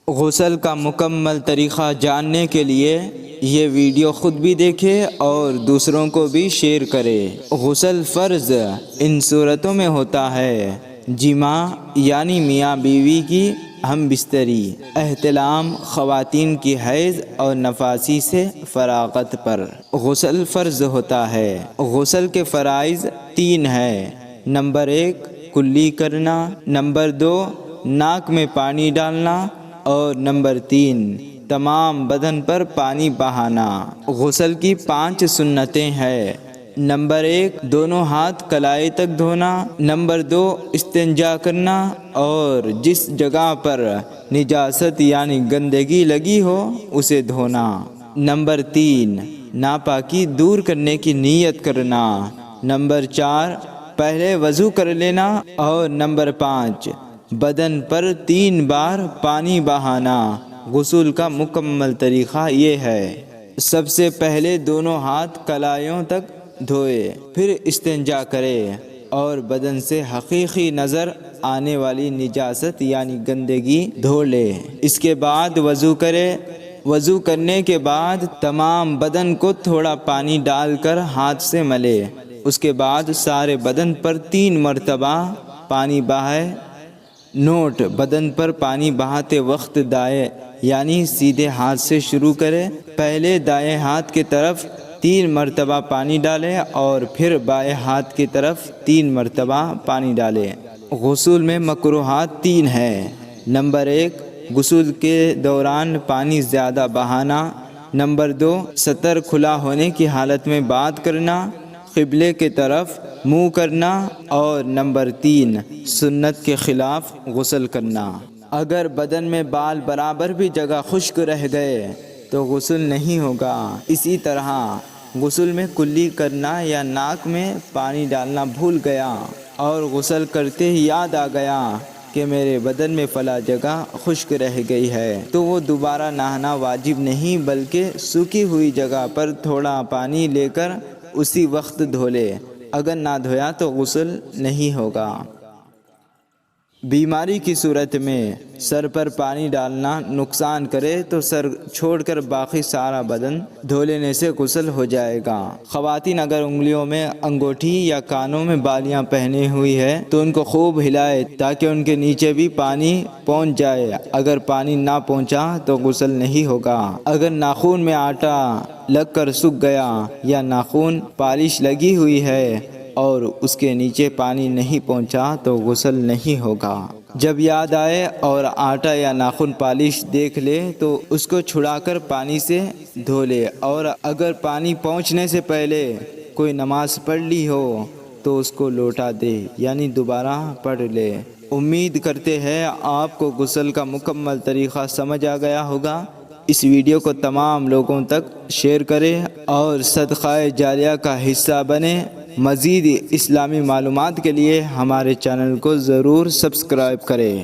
غسل کا مکمل طریقہ جاننے کے لیے یہ ویڈیو خود بھی دیکھے اور دوسروں کو بھی شیئر کرے۔ غسل فرض ان صورتوں میں ہوتا ہے: جماع یعنی میاں بیوی کی ہم بستری، احتلام خواتین کی حیض اور نفاسی سے فراغت پر غسل فرض ہوتا ہے۔ غسل کے فرائض 3 ہیں: نمبر 1 کلی کرنا، نمبر 2 ناک میں پانی ڈالنا اور نمبر 3 تمام بدن پر پانی بہانا۔ غسل کی 5 سنتیں ہیں: نمبر 1 دونوں ہاتھ کلائی تک دھونا، نمبر 2 استنجا کرنا اور جس جگہ پر نجاست یعنی گندگی لگی ہو اسے دھونا، نمبر 3 ناپاکی دور کرنے کی نیت کرنا، نمبر 4 پہلے وضو کر لینا اور نمبر 5 بدن پر 3 بار پانی بہانا۔ غسل کا مکمل طریقہ یہ ہے: سب سے پہلے دونوں ہاتھ کلائیوں تک دھوئے، پھر استنجا کرے اور بدن سے حقیقی نظر آنے والی نجاست یعنی گندگی دھو لے۔ اس کے بعد وضو کرے۔ وضو کرنے کے بعد تمام بدن کو تھوڑا پانی ڈال کر ہاتھ سے ملے۔ اس کے بعد سارے بدن پر 3 مرتبہ پانی بہائے۔ نوٹ: بدن پر پانی بہاتے وقت دائیں یعنی سیدھے ہاتھ سے شروع کرے۔ پہلے دائیں ہاتھ کی طرف 3 مرتبہ پانی ڈالے اور پھر بائیں ہاتھ کی طرف 3 مرتبہ پانی ڈالے۔ غسل میں مکروہات 3 ہیں: نمبر 1 غسل کے دوران پانی زیادہ بہانا، نمبر 2 سطر کھلا ہونے کی حالت میں بات کرنا، قبلے کی طرف منہ کرنا اور نمبر 3 سنت کے خلاف غسل کرنا۔ اگر بدن میں بال برابر بھی جگہ خشک رہ گئے تو غسل نہیں ہوگا۔ اسی طرح غسل میں کلی کرنا یا ناک میں پانی ڈالنا بھول گیا اور غسل کرتے ہی یاد آ گیا کہ میرے بدن میں فلاں جگہ خشک رہ گئی ہے تو وہ دوبارہ نہانا واجب نہیں، بلکہ سوکھی ہوئی جگہ پر تھوڑا پانی لے کر اسی وقت دھو لے۔ اگر نہ دھویا تو غسل نہیں ہوگا۔ بیماری کی صورت میں سر پر پانی ڈالنا نقصان کرے تو سر چھوڑ کر باقی سارا بدن دھو لینے سے غسل ہو جائے گا۔ خواتین اگر انگلیوں میں انگوٹھی یا کانوں میں بالیاں پہنی ہوئی ہے تو ان کو خوب ہلائے تاکہ ان کے نیچے بھی پانی پہنچ جائے۔ اگر پانی نہ پہنچا تو غسل نہیں ہوگا۔ اگر ناخن میں آٹا لگ کر سوکھ گیا یا ناخن پالش لگی ہوئی ہے اور اس کے نیچے پانی نہیں پہنچا تو غسل نہیں ہوگا۔ جب یاد آئے اور آٹا یا ناخن پالش دیکھ لے تو اس کو چھڑا کر پانی سے دھو لے، اور اگر پانی پہنچنے سے پہلے کوئی نماز پڑھ لی ہو تو اس کو لوٹا دے یعنی دوبارہ پڑھ لے۔ امید کرتے ہیں آپ کو غسل کا مکمل طریقہ سمجھ آ گیا ہوگا۔ اس ویڈیو کو تمام لوگوں تک شیئر کریں اور صدقہ جاریہ کا حصہ بنیں۔ مزید اسلامی معلومات کے لیے ہمارے چینل کو ضرور سبسکرائب کریں۔